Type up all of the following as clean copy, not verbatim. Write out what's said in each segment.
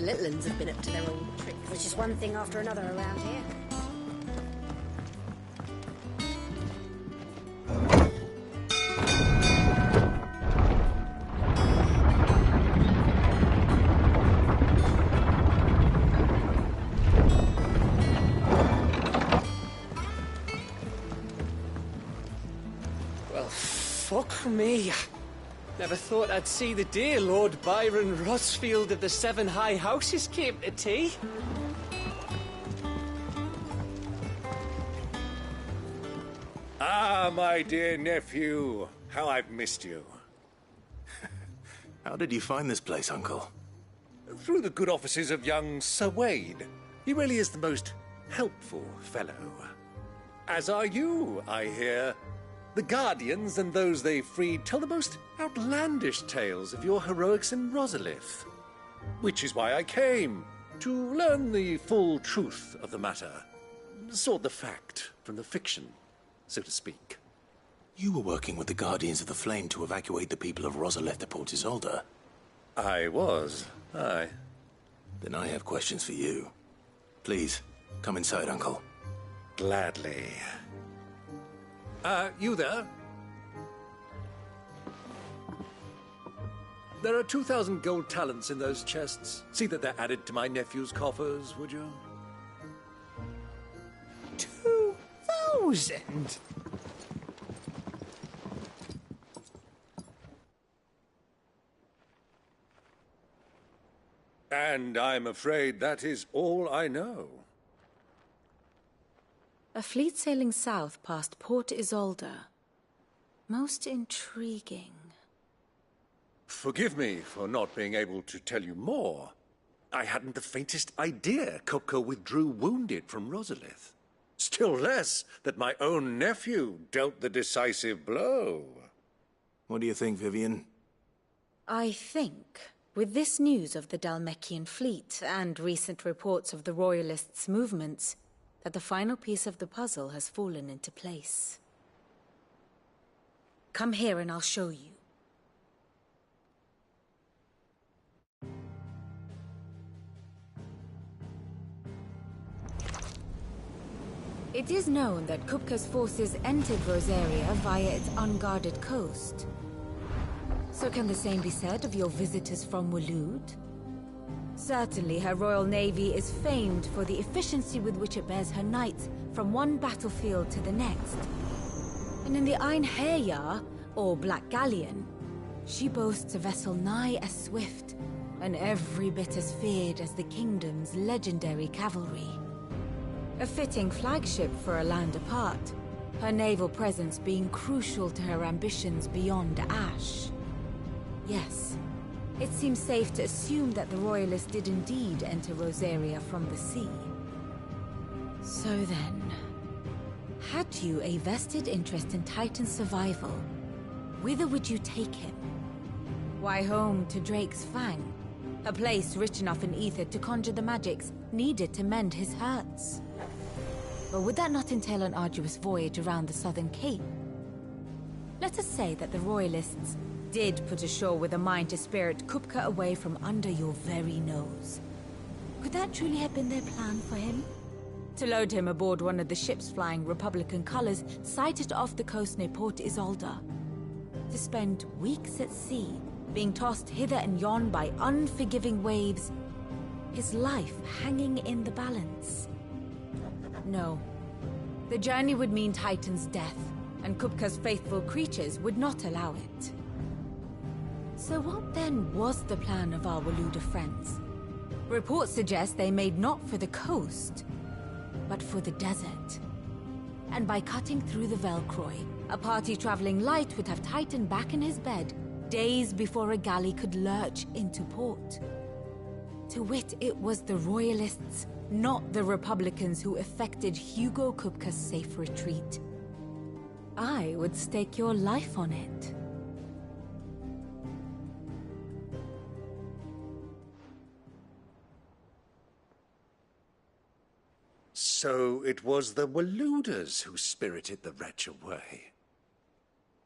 the little uns have been up to their own tricks. Which is one thing after another around here. Well, fuck me. Never thought I'd see the day Lord Byron Rosfield of the Seven High Houses came to tea. Ah, my dear nephew. How I've missed you. How did you find this place, Uncle? Through the good offices of young Sir Wade. He really is the most helpful fellow. As are you, I hear. The Guardians and those they freed tell the most outlandish tales of your heroics in Rosalith. Which is why I came, to learn the full truth of the matter. Sort the fact from the fiction, so to speak. You were working with the Guardians of the Flame to evacuate the people of Rosalith to Port Isolde. I was, aye. Then I have questions for you. Please, come inside, Uncle. Gladly. You there? There are 2,000 gold talents in those chests. See that they're added to my nephew's coffers, would you? 2,000? And I'm afraid that is all I know. A fleet sailing south past Port Isolde. Most intriguing. Forgive me for not being able to tell you more. I hadn't the faintest idea Kupka withdrew wounded from Rosalith. Still less that my own nephew dealt the decisive blow. What do you think, Vivian? I think, with this news of the Dalmekian fleet and recent reports of the Royalists' movements, that the final piece of the puzzle has fallen into place. Come here and I'll show you. It is known that Kupka's forces entered Rosaria via its unguarded coast. So can the same be said of your visitors from Waloed? Certainly, her Royal Navy is famed for the efficiency with which it bears her knights from one battlefield to the next. And in the Einherjar, or Black Galleon, she boasts a vessel nigh as swift and every bit as feared as the kingdom's legendary cavalry. A fitting flagship for a land apart, her naval presence being crucial to her ambitions beyond Ash. Yes. It seems safe to assume that the Royalists did indeed enter Rosaria from the sea. So then, had you a vested interest in Titan's survival, whither would you take him? Why, home to Drake's Fang, a place rich enough in ether to conjure the magics needed to mend his hurts. But would that not entail an arduous voyage around the southern cape? Let us say that the Royalists did put ashore with a mind to spirit Kupka away from under your very nose. Could that truly have been their plan for him? To load him aboard one of the ships flying Republican colors sighted off the coast near Port Isolde. To spend weeks at sea, being tossed hither and yon by unforgiving waves, his life hanging in the balance. No. The journey would mean Titan's death, and Kupka's faithful creatures would not allow it. So what then was the plan of our Waluda friends? Reports suggest they made not for the coast, but for the desert. And by cutting through the Velcroy, a party traveling light would have Titan back in his bed days before a galley could lurch into port. To wit, it was the Royalists, not the Republicans, who effected Hugo Kupka's safe retreat. I would stake your life on it. So it was the Waludas who spirited the wretch away.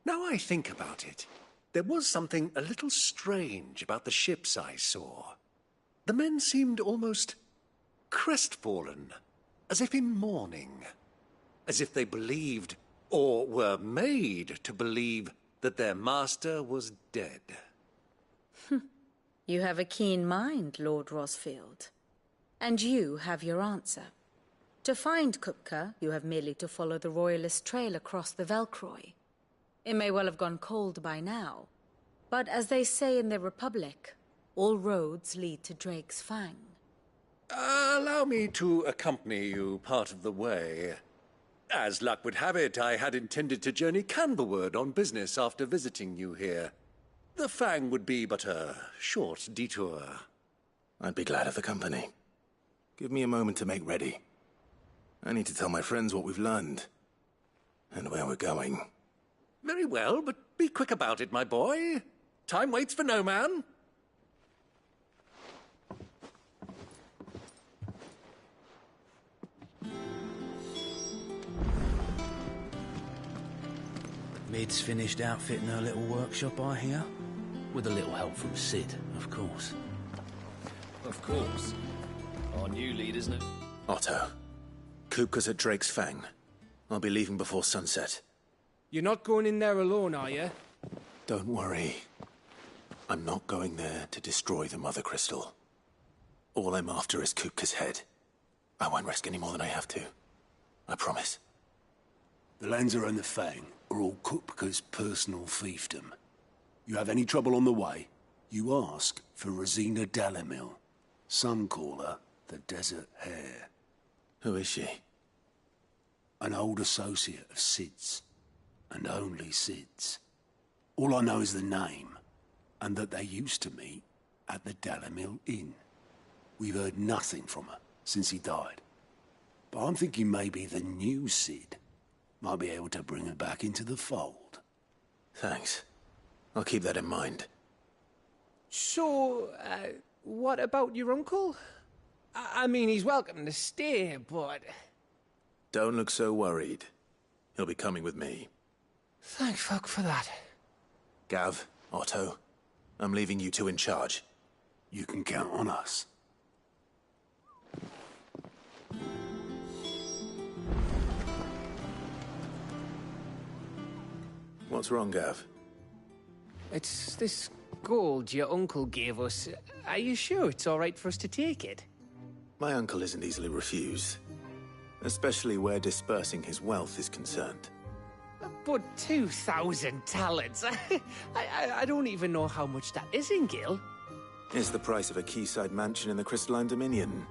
Now I think about it, there was something a little strange about the ships I saw. The men seemed almost crestfallen, as if in mourning, as if they believed, or were made to believe, that their master was dead. You have a keen mind, Lord Rosfield. And you have your answer. To find Kupka, you have merely to follow the Royalist trail across the Velcroy. It may well have gone cold by now, but as they say in the Republic, all roads lead to Drake's Fang. Allow me to accompany you part of the way. As luck would have it, I had intended to journey Canberward on business after visiting you here. The Fang would be but a short detour. I'd be glad of the company. Give me a moment to make ready. I need to tell my friends what we've learned. And where we're going. Very well, but be quick about it, my boy. Time waits for no man. Mid's finished outfitting her little workshop, I hear. With a little help from Sid, of course. Of course. Our new lead, isn't it? Otto. Kupka's at Drake's Fang. I'll be leaving before sunset. You're not going in there alone, are you? Don't worry. I'm not going there to destroy the Mother Crystal. All I'm after is Kupka's head. I won't risk any more than I have to. I promise. The Lancer and the Fang are all Kupka's personal fiefdom. You have any trouble on the way, you ask for Rosina Dalamil. Some call her the Desert Hare. Who is she? An old associate of Sid's. And only Sid's. All I know is the name, and that they used to meet at the Dalamil Inn. We've heard nothing from her since he died. But I'm thinking maybe the new Sid might be able to bring her back into the fold. Thanks. I'll keep that in mind. So, what about your uncle? I mean, he's welcome to stay, but... Don't look so worried. He'll be coming with me. Thank fuck for that. Gav, Otto, I'm leaving you two in charge. You can count on us. What's wrong, Gav? It's this gold your uncle gave us. Are you sure it's all right for us to take it? My uncle isn't easily refused. Especially where dispersing his wealth is concerned. But 2,000 talents. I don't even know how much that is in Gil. It's the price of a quayside mansion in the Crystalline Dominion.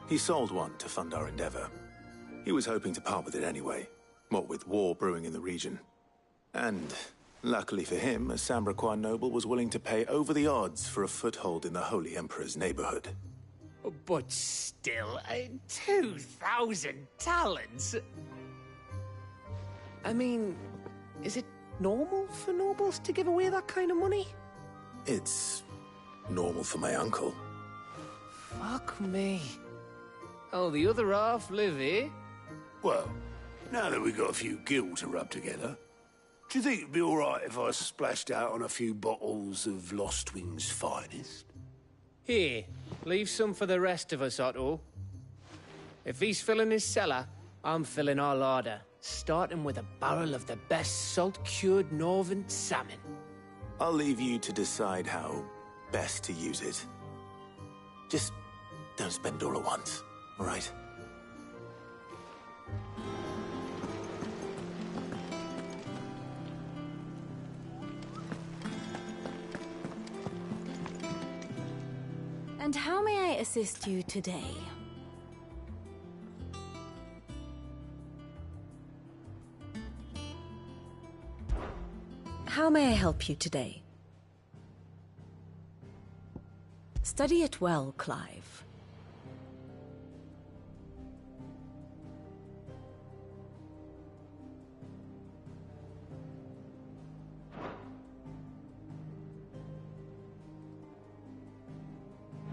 He sold one to fund our endeavor. He was hoping to part with it anyway, what with war brewing in the region. And, luckily for him, a Sambraquan noble was willing to pay over the odds for a foothold in the Holy Emperor's neighborhood. But still, 2,000 talents? I mean, is it normal for nobles to give away that kind of money? It's normal for my uncle. Fuck me. Oh, the other half live, eh? Well, now that we've got a few gil to rub together, do you think it'd be all right if I splashed out on a few bottles of Lost Wing's finest? Here, leave some for the rest of us, Otto. If he's filling his cellar, I'm filling our larder, starting with a barrel of the best salt-cured northern salmon. I'll leave you to decide how best to use it. Just don't spend it all at once, all right? And how may I assist you today? How may I help you today? Study it well, Clive.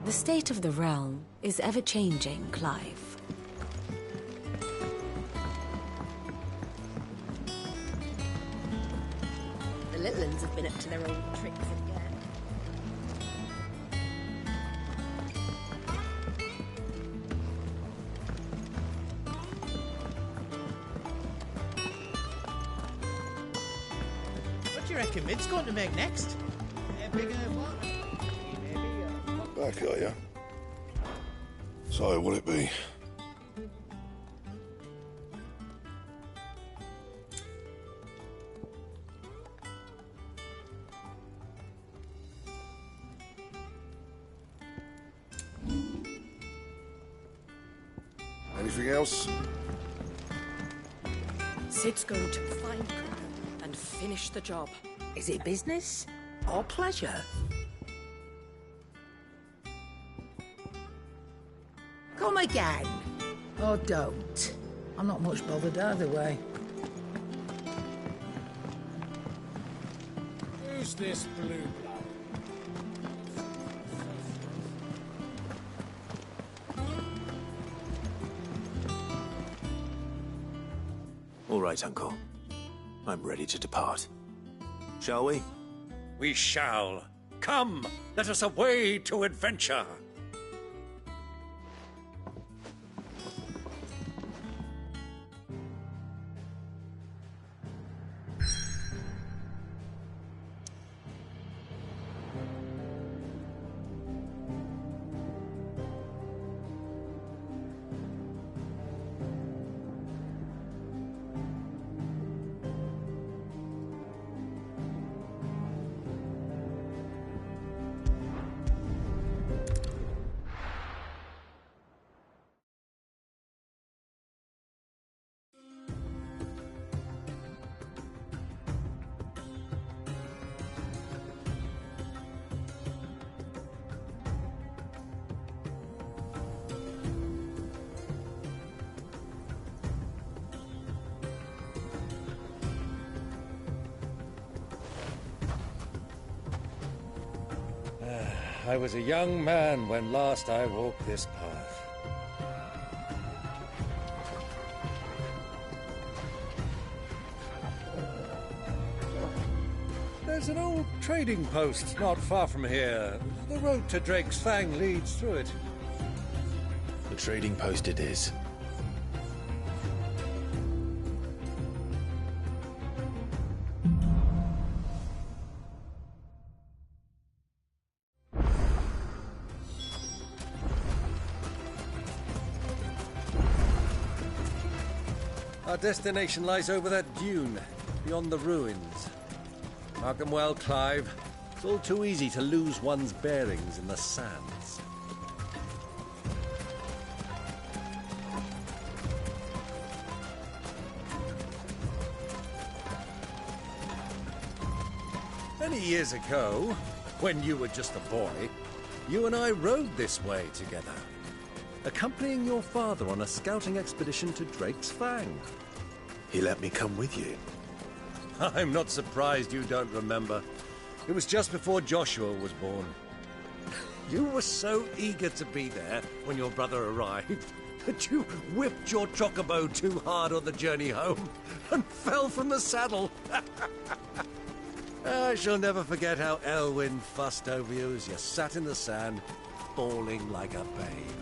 The state of the realm is ever-changing, Clive. The little ones have been up to their old tricks again. do you reckon Mid's going to make next? A bigger what? Maybe Back, are you? So, what'll it be? Anything else? Sid's going to find Cooper and finish the job. Is it business or pleasure? Come again. Or don't. I'm not much bothered either way. Who's this blue blood? All right, Uncle. I'm ready to depart. Shall we? We shall. Come, let us away to adventure. I was a young man when last I walked this path. There's an old trading post not far from here. The road to Drake's Fang leads through it. The trading post it is. Our destination lies over that dune, beyond the ruins. Mark them well, Clive. It's all too easy to lose one's bearings in the sands. Many years ago, when you were just a boy, you and I rode this way together, accompanying your father on a scouting expedition to Drake's Fang. He let me come with you. I'm not surprised you don't remember. It was just before Joshua was born. You were so eager to be there when your brother arrived that you whipped your chocobo too hard on the journey home and fell from the saddle. I shall never forget how Elwyn fussed over you as you sat in the sand, bawling like a babe.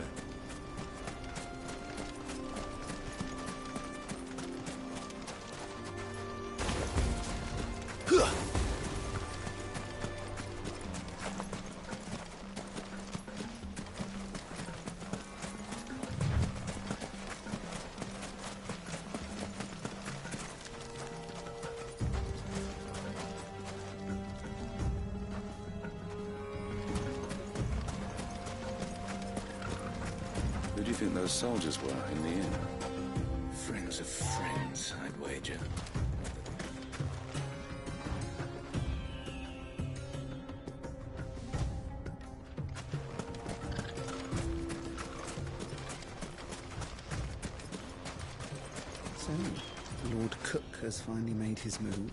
Who do you think those soldiers were in the inn? Friends of friends, I'd wager. So, Lord Cook has finally made his move.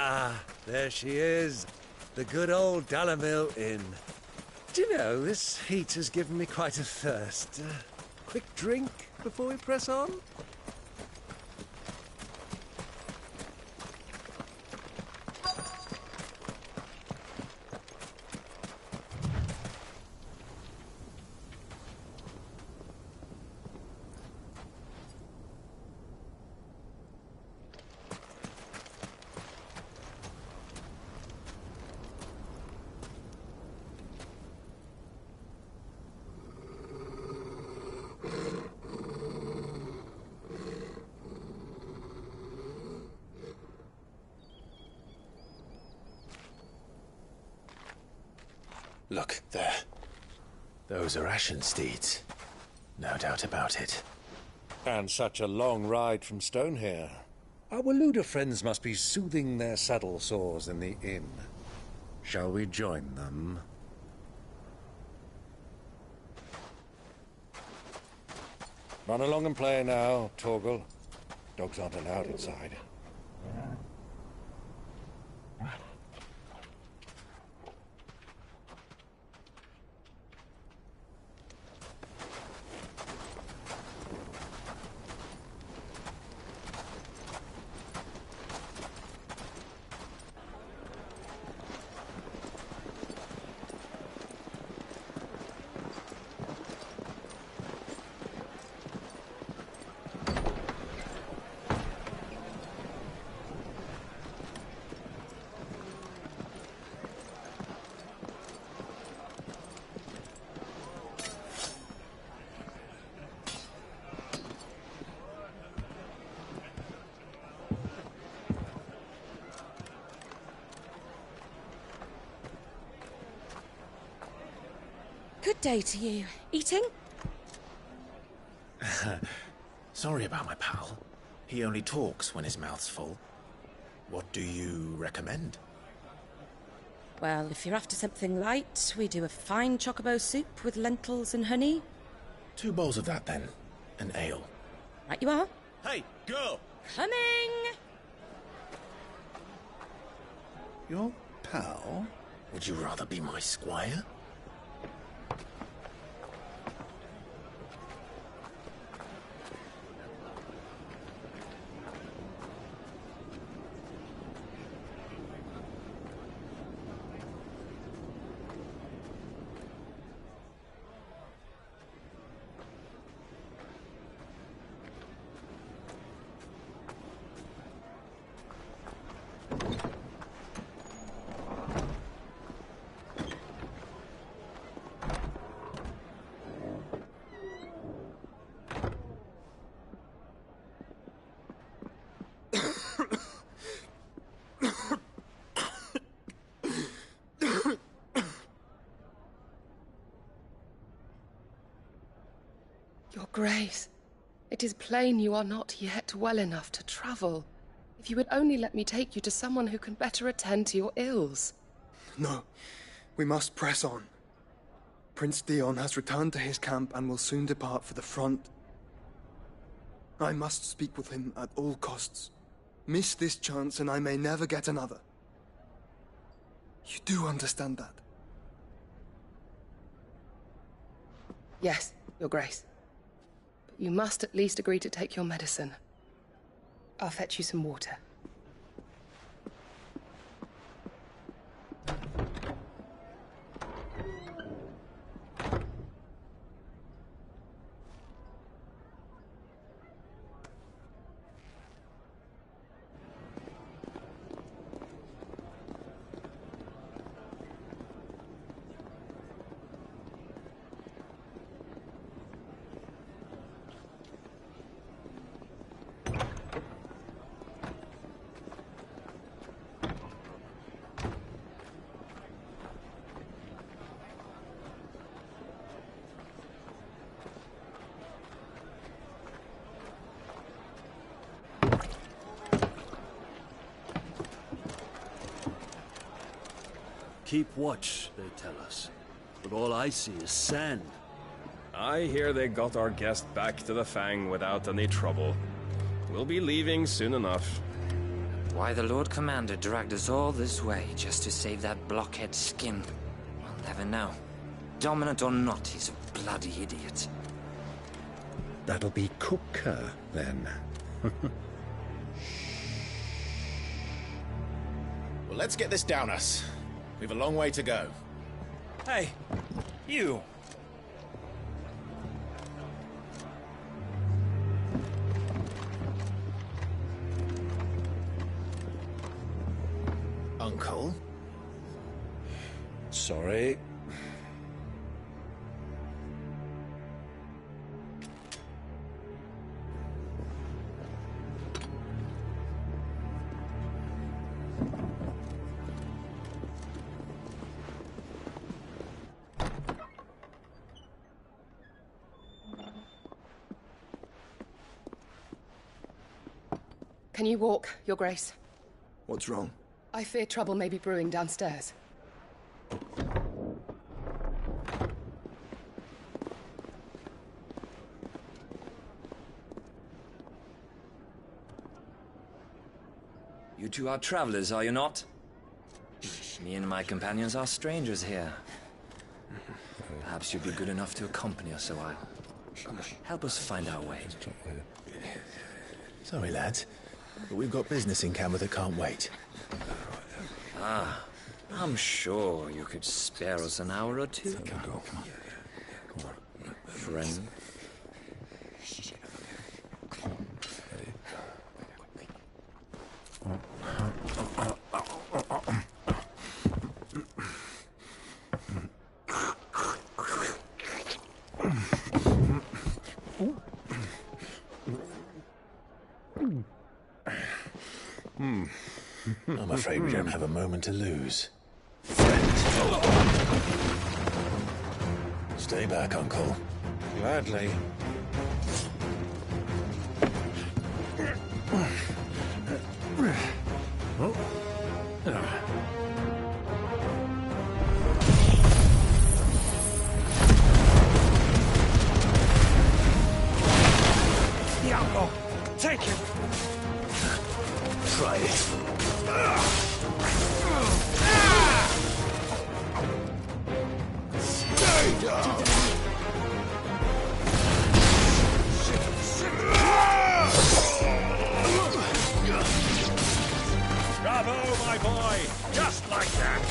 Ah, there she is. The good old Dalamil Inn. Do you know, this heat has given me quite a thirst. Quick drink before we press on? Look, there. Those are ashen steeds. No doubt about it. And such a long ride from Stone here. Our Waluda friends must be soothing their saddle sores in the inn. Shall we join them? Run along and play now, Torgal. Dogs aren't allowed inside. Good day to you. Eating? Sorry about my pal. He only talks when his mouth's full. What do you recommend? Well, if you're after something light, we do a fine chocobo soup with lentils and honey. 2 bowls of that, then. An ale. Right you are. Hey, girl! Coming! Your pal? Would you rather be my squire? Your Grace, it is plain you are not yet well enough to travel. If you would only let me take you to someone who can better attend to your ills. No, we must press on. Prince Dion has returned to his camp and will soon depart for the front. I must speak with him at all costs. Miss this chance and I may never get another. You do understand that? Yes, Your Grace. But you must at least agree to take your medicine. I'll fetch you some water. Keep watch, they tell us. But all I see is sand. I hear they got our guest back to the Fang without any trouble. We'll be leaving soon enough. Why the Lord Commander dragged us all this way just to save that blockhead skin, we'll never know. Dominant or not, he's a bloody idiot. That'll be Cooker, then. Well, let's get this down us. We've a long way to go. Hey, you! Uncle? Sorry. Can you walk, Your Grace? What's wrong? I fear trouble may be brewing downstairs. You two are travelers, are you not? Me and my companions are strangers here. Perhaps you'd be good enough to accompany us a while. Help us find our way. Sorry, lads, but we've got business in camera that can't wait. Ah, I'm sure you could spare us an hour or two. Come on. Friend. I'm afraid we don't have a moment to lose. Stay back, Uncle. Gladly. Diablo! Take it! Try it. Stay down! Bravo, my boy! Just like that!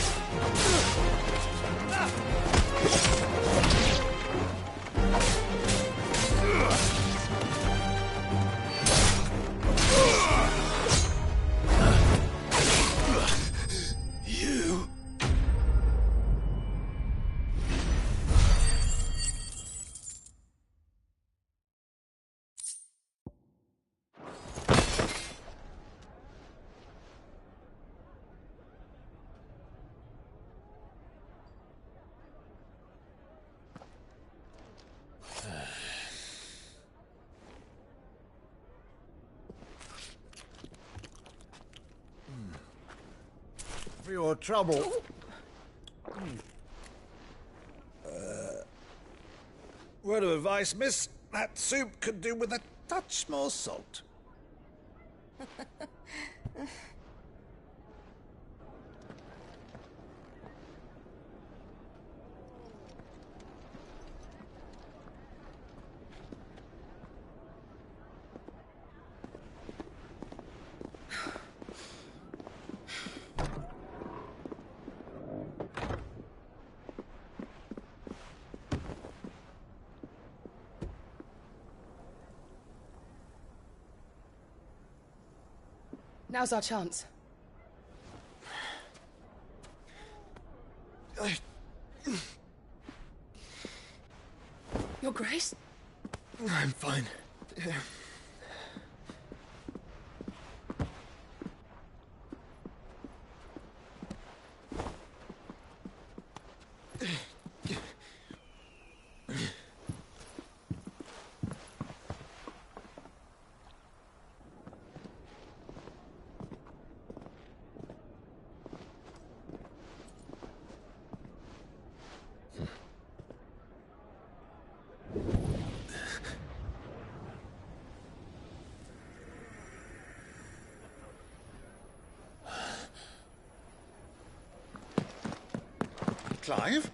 You... For your trouble. Word of advice, miss. That soup could do with a touch more salt. Now's our chance. Your Grace? I'm fine. Clive?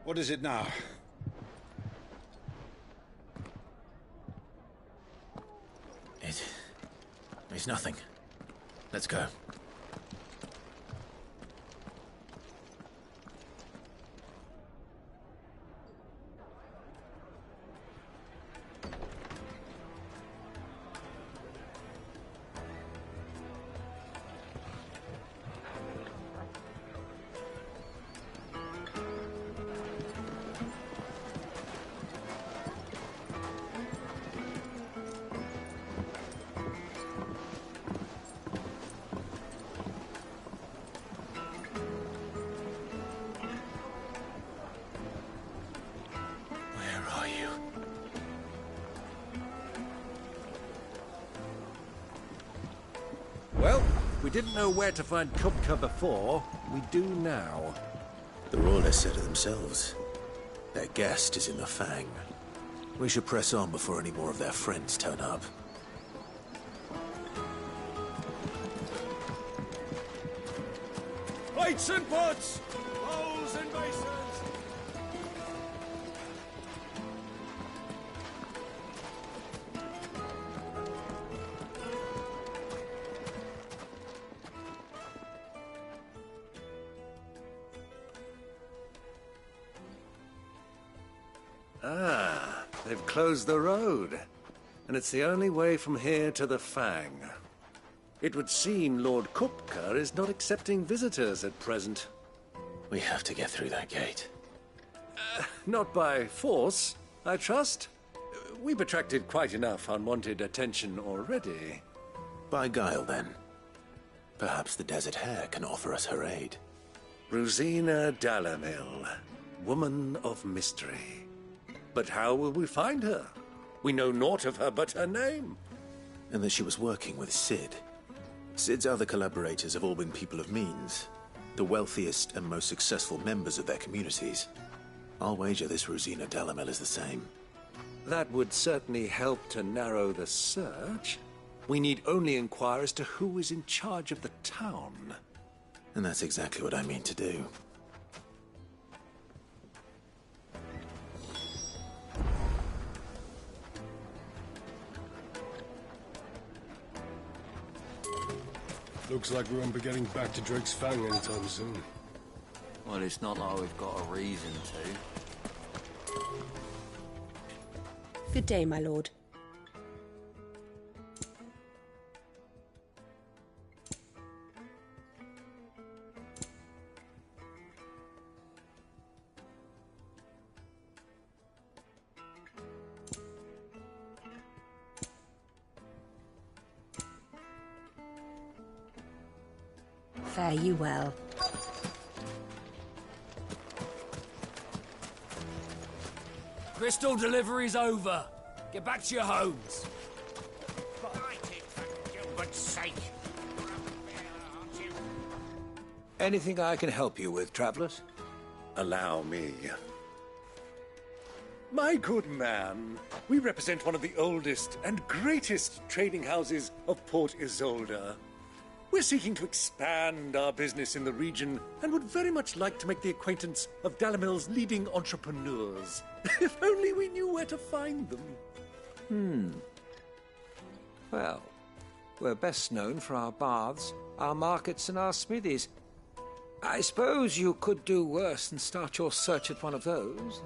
What is it now? It's nothing. Let's go. Well, we didn't know where to find Kupka before. We do now. The Royalists said it themselves. Their guest is in the Fang. We should press on before any more of their friends turn up. Plates and pots! Bowls and basins! Ah, they've closed the road. And it's the only way from here to the Fang. It would seem Lord Kupka is not accepting visitors at present. We have to get through that gate. Not by force, I trust. We've attracted quite enough unwanted attention already. By guile, then. Perhaps the Desert Hare can offer us her aid. Rosina Dalamil, woman of mystery. But how will we find her? We know naught of her but her name. And that she was working with Cid. Cid's other collaborators have all been people of means, the wealthiest and most successful members of their communities. I'll wager this Rosina Dalamil is the same. That would certainly help to narrow the search. We need only inquire as to who is in charge of the town. And that's exactly what I mean to do. Looks like we won't be getting back to Drake's Fang anytime soon. Well, it's not like we've got a reason to. Good day, my lord. Fare you well. Crystal delivery's over. Get back to your homes. For Gilbert's sake. Anything I can help you with, travelers? Allow me. My good man, we represent one of the oldest and greatest trading houses of Port Isolde. We're seeking to expand our business in the region and would very much like to make the acquaintance of Dalamil's leading entrepreneurs. If only we knew where to find them. Well, we're best known for our baths, our markets, and our smithies. I suppose you could do worse than start your search at one of those.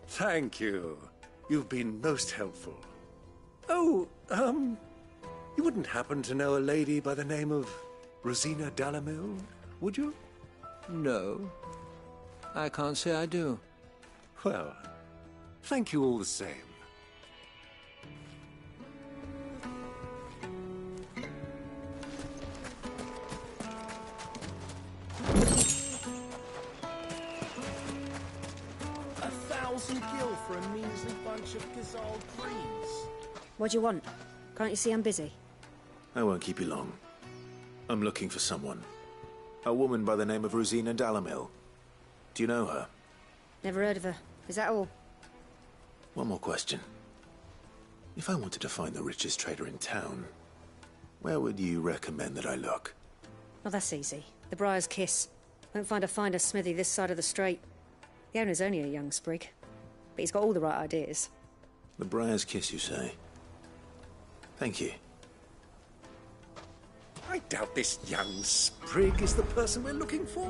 Thank you. You've been most helpful. Oh, you wouldn't happen to know a lady by the name of Rosina Dalamil, would you? No. I can't say I do. Well, thank you all the same. 1,000 gil for a measly bunch of Gazal greens. What do you want? Can't you see I'm busy? I won't keep you long. I'm looking for someone. A woman by the name of Rosina Dalamil. Do you know her? Never heard of her. Is that all? One more question. If I wanted to find the richest trader in town, where would you recommend that I look? Well, that's easy. The Briar's Kiss. Won't find a finer smithy this side of the strait. The owner's only a young sprig, but he's got all the right ideas. The Briar's Kiss, you say? Thank you. I doubt this young sprig is the person we're looking for.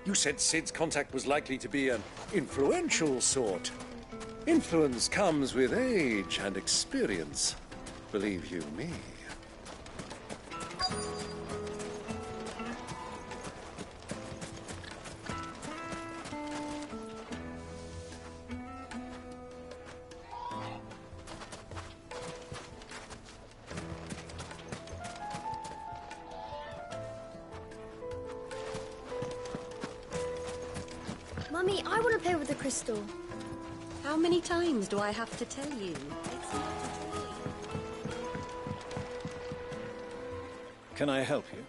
You said Sid's contact was likely to be an influential sort. Influence comes with age and experience, believe you me. Mummy, I want to play with the crystal. How many times do I have to tell you? Can I help you?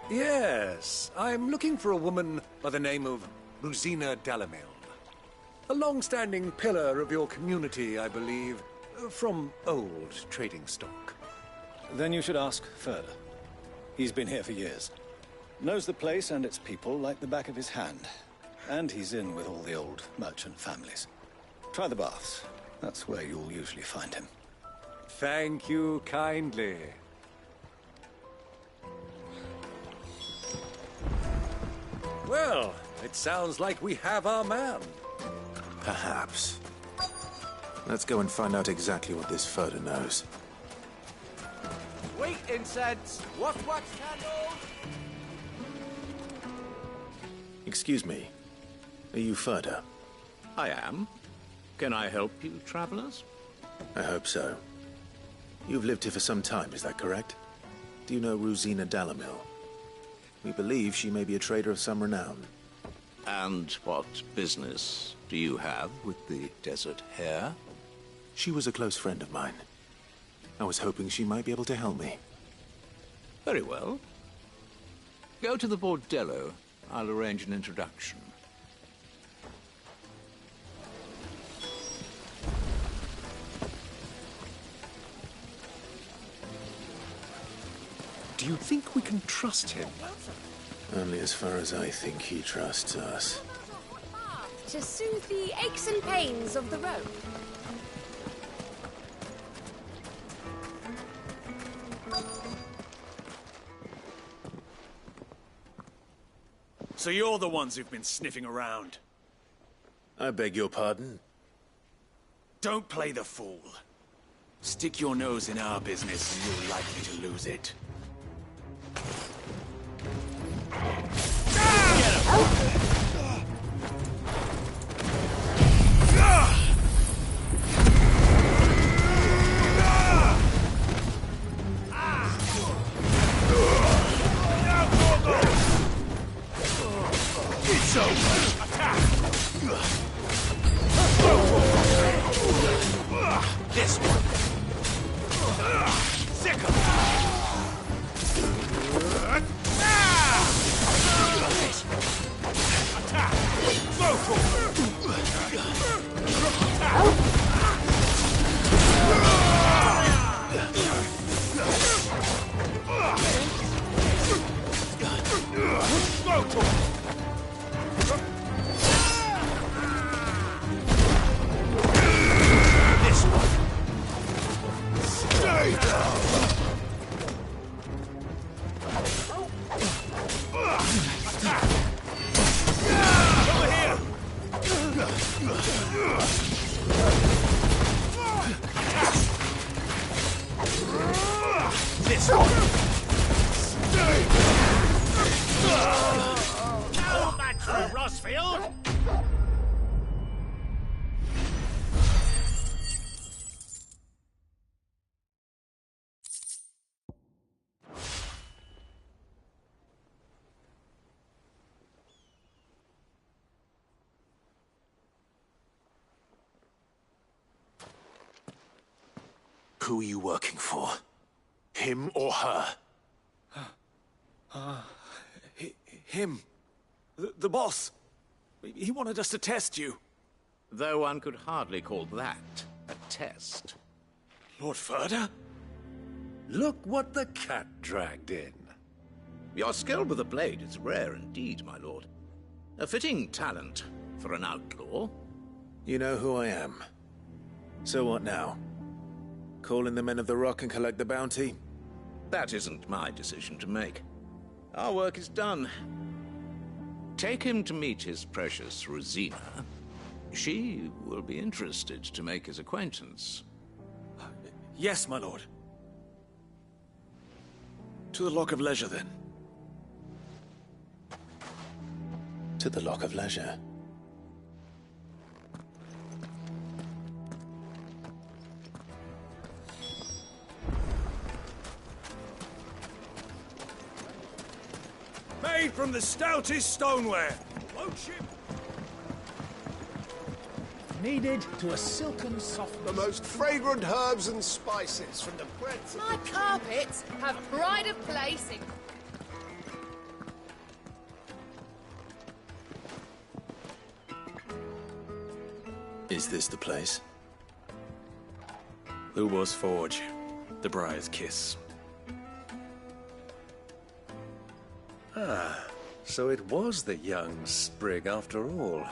Yes, I'm looking for a woman by the name of Rosina Dalamil. A long-standing pillar of your community, I believe, from old trading stock. Then you should ask further. He's been here for years. Knows the place and its people like the back of his hand. And he's in with all the old merchant families. Try the baths. That's where you'll usually find him. Thank you kindly. Well, it sounds like we have our man. Perhaps. Let's go and find out exactly what this Furter knows. Wheat incense, wax candles. Excuse me. Are you Furter? I am. Can I help you, travelers? I hope so. You've lived here for some time, is that correct? Do you know Rosina Dalamil? We believe she may be a trader of some renown. And what business do you have with the desert hare? She was a close friend of mine. I was hoping she might be able to help me. Very well. Go to the bordello. I'll arrange an introduction. Do you think we can trust him? Only as far as I think he trusts us. To soothe the aches and pains of the road. So you're the ones who've been sniffing around. I beg your pardon? Don't play the fool. Stick your nose in our business and you're likely to lose it. This one. Sick of attack! Go for this one. Stay down. Attack! Over here! This one! Stay! No match for Rossfield! Who are you working for? Him or her? Him. The boss. He wanted us to test you. Though one could hardly call that a test. Lord Ferda? Look what the cat dragged in. Your skill with the blade is rare indeed, my lord. A fitting talent for an outlaw. You know who I am. So what now? Call in the Men of the Rock and collect the bounty? That isn't my decision to make. Our work is done. Take him to meet his precious Rosina. She will be interested to make his acquaintance. Yes, my lord. To the Lock of Leisure, then. To the Lock of Leisure. Made from the stoutest stoneware. Won't you? Kneaded to a silken softness. The most fragrant herbs and spices from the breadth. My carpets have pride of place in... Is this the place? Lubor's Forge. The Briar's Kiss. Ah, so it was the young sprig after all.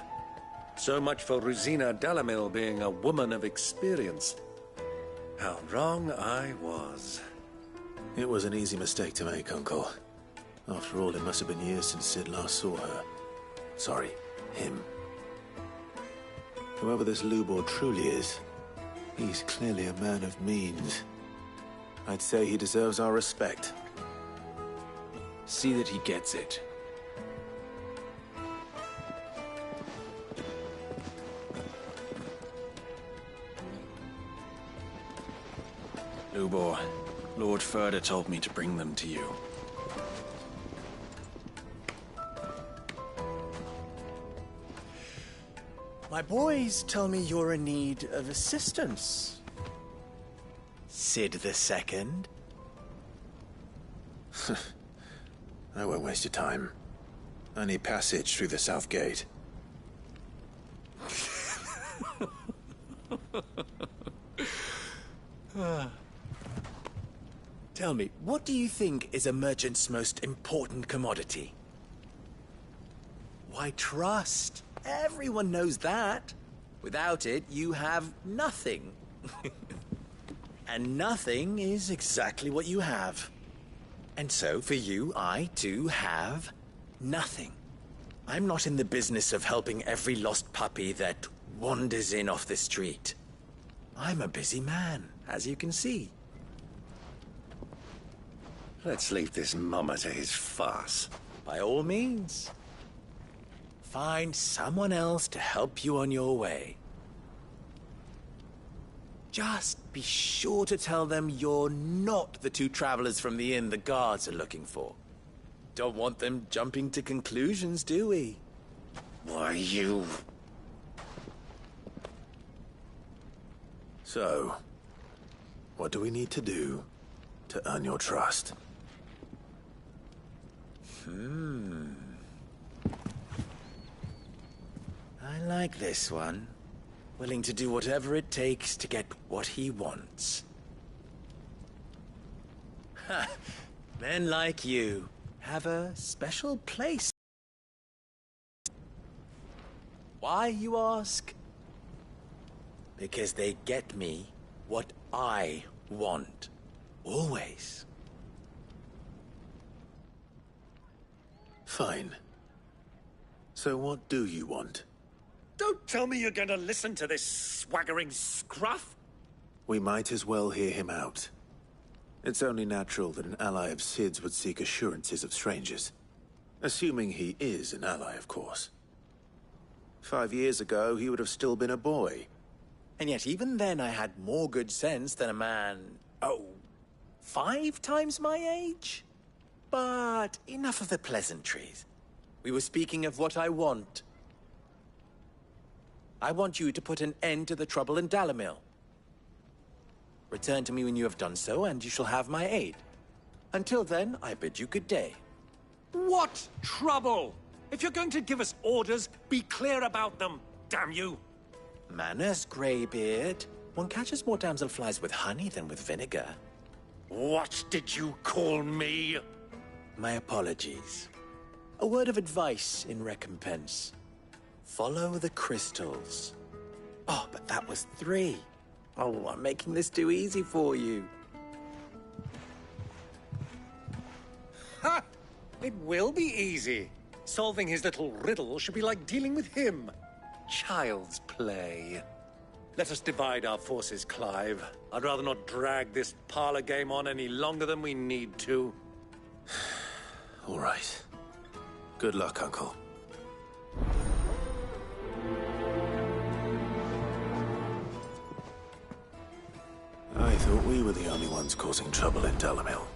So much for Rosina Dalamil being a woman of experience. How wrong I was. It was an easy mistake to make, Uncle. After all, it must have been years since Sid last saw her. Sorry, him. Whoever this Lubor truly is, he's clearly a man of means. I'd say he deserves our respect. See that he gets it. Lubor, Lord Ferda told me to bring them to you. My boys tell me you're in need of assistance. Sid the Second. I won't waste your time. I need passage through the south gate. Tell me, what do you think is a merchant's most important commodity? Why, trust. Everyone knows that. Without it, you have nothing. And nothing is exactly what you have. And so, for you, I, too, have nothing. I'm not in the business of helping every lost puppy that wanders in off the street. I'm a busy man, as you can see. Let's leave this mummer to his farce. By all means. Find someone else to help you on your way. Just be sure to tell them you're not the two travelers from the inn the guards are looking for. Don't want them jumping to conclusions, do we? Why, you... So, what do we need to do to earn your trust? I like this one. Willing to do whatever it takes to get what he wants. Ha! Men like you have a special place. Why, you ask? Because they get me what I want. Always. Fine. So what do you want? Don't tell me you're going to listen to this swaggering scruff! We might as well hear him out. It's only natural that an ally of Sid's would seek assurances of strangers. Assuming he is an ally, of course. 5 years ago, he would have still been a boy. And yet even then I had more good sense than a man, 5 times my age? But enough of the pleasantries. We were speaking of what I want. I want you to put an end to the trouble in Dalamil. Return to me when you have done so, and you shall have my aid. Until then, I bid you good day. What trouble? If you're going to give us orders, be clear about them, damn you! Manners, Greybeard. One catches more damselflies with honey than with vinegar. What did you call me? My apologies. A word of advice in recompense. Follow the crystals. Oh, but that was 3. Oh, I'm making this too easy for you. Ha! It will be easy. Solving his little riddle should be like dealing with him. Child's play. Let us divide our forces, Clive. I'd rather not drag this parlor game on any longer than we need to. All right. Good luck, Uncle. I thought we were the only ones causing trouble in Delamil.